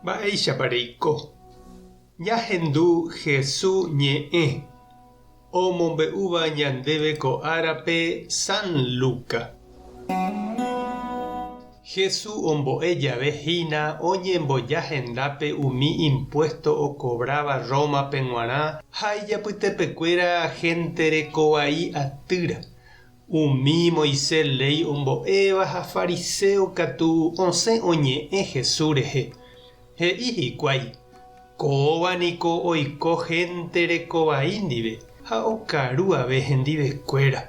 Mba'eichapareiko. Ñahendu Jesús ñe'ẽ omombe'úva ñandéve ko árape San Luca. Jesús ombo'e jave hína oñembojahendápe umi impuesto okobrava Rómape g̃uarã ha ijapytepekuéra henterekovai atýra. Umi Moisés ley ombo'éva ha fariseo katu osẽ oñe'ẽ Jesús rehe. He'i hikuái. Kóvaniko oiko henterekovai ndive ha okaru ave hendivekuéra.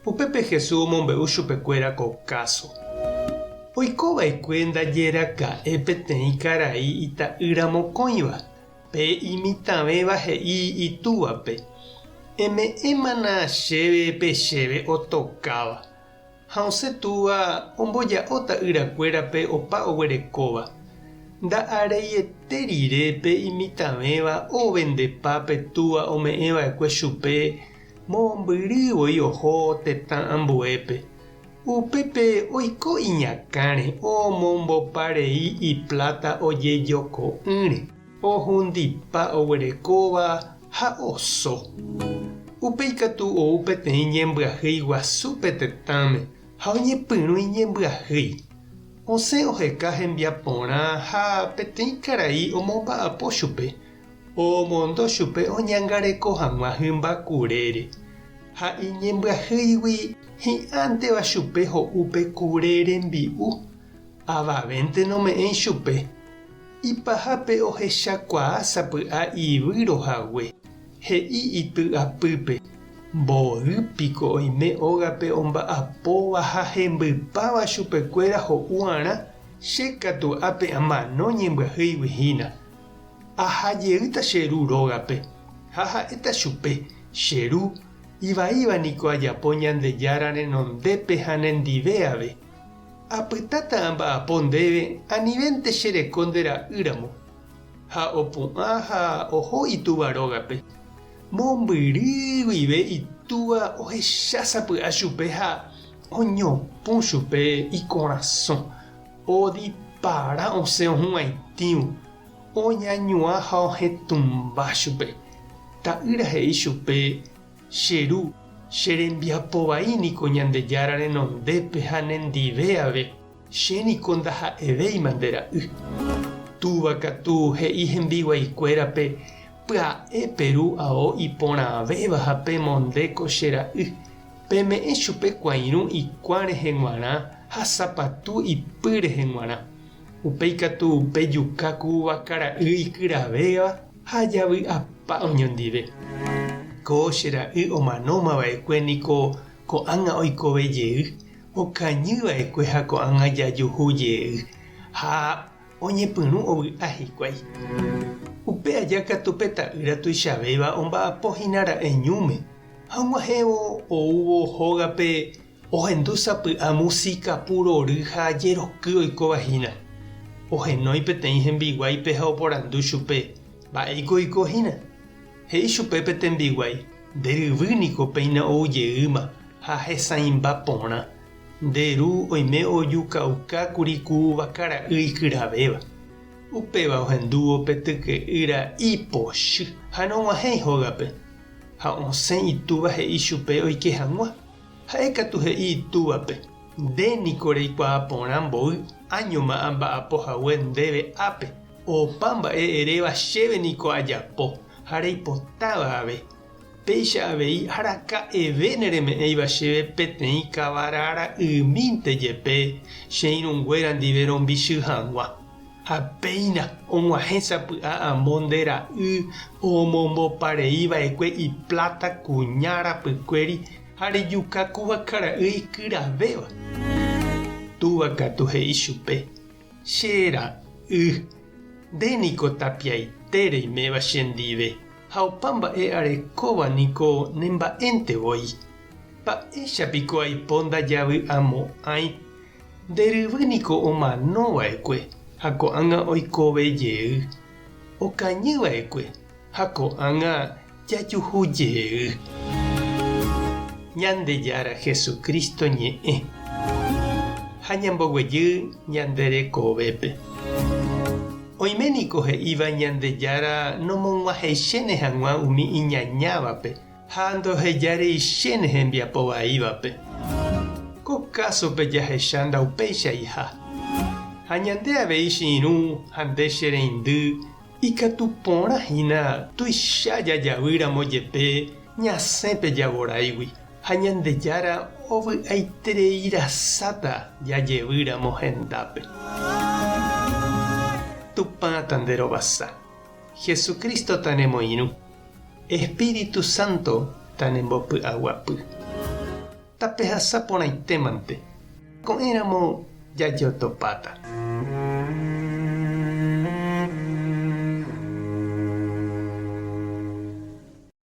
Upépe Jesús omombe'u chupekuéra ko káso. Oikova'ekue ndajeraka'e peteĩ karai ita'yramokõiva pe imitãvéva he'i itúvape. Eme'ẽmana chéve pechéve otokáva ha osẽtúva omboja'óta yrakuérape opa oguerekóva. Nda'areiete rire pe imitãvéva ovendepa petúva ome'ẽva'ekue chupe mombyrývoi oho tetã ambuépe. Upépe oiko iñakãre omomboparei iplata ojejoko'ỹre ohundipa oguerekóva ha oso. Upéi katu ou peteĩ ñembyahýi guasúpe tetãme ha oñepyrũi ñembyahýi. Osẽ oheka hembiaporã ha peteĩ karai omomba'apo chupe. Omondo chupe oñangareko hag̃ua hymba kurére. Ha iñembyahýigui hi'ãnteva chupe ho'úpe kure rembi'u. Avavénte nome'ẽi chupe. Ipahápe ohechakuaa sapy'a ivy rohague. He'i ity'apýpe. Mboýpiko oime ógape omba'apóva ha hembypáva chupekuéra ho'u'arã. Che katu ápe amano ñembyahýiguihína. Ahajeýta che ru rógape. Ha ha'éta chupe che ru ivaívaniko ajapo Ñandejára renondépe ha nendivéave. Apytáta amba'apo ndéve anivénte chereko nde ra'ýramo. Ha opu'ã ha oho itúva rógape. Mombyrýguive itúva ohechásapy'a chupe ha oñopũ chupe ikorasõ. Odipara osẽ ohu'ãitĩvo. Oñañuã ha ohetũmba chupe. Ta'ýra he'i chupe che ru cherembiapovaíniko Ñandejára renondépe ha nendivéave. Chéniko ndaha'evéima nde ra'y. Túva katu he'i hembiguaikuérape pya'éperu ao iporãvéva ha pemondéko che ra'y. Peme'ẽ chupe kuãirũ ikuã rehe g̃uarã ha sapatu ipy rehe g̃uarã. Upéi katu pejukáku vakara'y ikyravéva ha javy'apa oñondive. Ko che ra'y omanómava'ekue niko ko'ág̃a oikovejey. Okañýva'ekue ha ko'ág̃a jajuhujey. Ha oñepyrũ ovy'a hikuái. Upe aja katu pe ta'ýra tuichavéva omba'apohína ra'e ñúme. Ha og̃uahẽvo oúvo hógape ohendúsapy'a música purory ha jeroky oikovahína. Ohenói peteĩ hembiguáipe ha oporandu chupe. Mba'éiko oikohína. He'i chupe pe tembiguái. Nderyvýniko péina oujeýma ha hesãimba porã. Nderu oime ojukaukákuri ku vakara'y ikyravéva. Upéva ohendúvo pe tyke'ýra ipochy ha nog̃uahẽi hógape. Ha osẽ itúva he'i chupe oike hag̃ua. Ha'e katu he'i itúvape. Ndéniko reikuaa porã mbo'y áñoma amba'apohague ndéve ápe. Opa mba'e eréva chéve niko ajapo. Ha reipotáva ave. Péicha avei araka'eve nereme'ẽiva chéve peteĩ kavarara ymínte jepe che irũnguéra ndive rombichy hag̃ua. Ha péina og̃uahẽsapy'a amo nde ra'y omombopareíva'ekue iplata kuñárapykuéri ha rejukáku vakara'y ikyravéva. Túva katu he'i chupe. Che ra'y. Ndéniko tapiaite reiméva chendive. Ha opa mba'e arekóva niko nemba'éntevoi. Mba'éichapiko aipo ndajavy'amo'ãi. Nderyvýniko omanóva'ekue ha ko'ág̃a oikovejey. Okañýva'ekue ha ko'ág̃a jajuhujey. Ñandejára Jesucristo ñe'ẽ. Ha ñamboguejy ñanderekovépe. Oiméniko he'íva Ñandejára nomoguahechéne hag̃ua umi iñañávape ha ndohejáre ichéne hembiapo vaívape. Ko cásope jahecha ndaupéicha iha. Ha ñande avei chiru ha nde che reindy ikatuporãhína tuicha jajavýramo jepe ñasẽpe javoráigui ha Ñandejára ovy'aitereirasáta jajevýramo hendápe. Tupã tanderovasa. Jesucristo tanemoirũ. Espíritu Santo tanembopy'aguapy. Tapehasaporãitémante. Ko'ẽramo jajotopáta.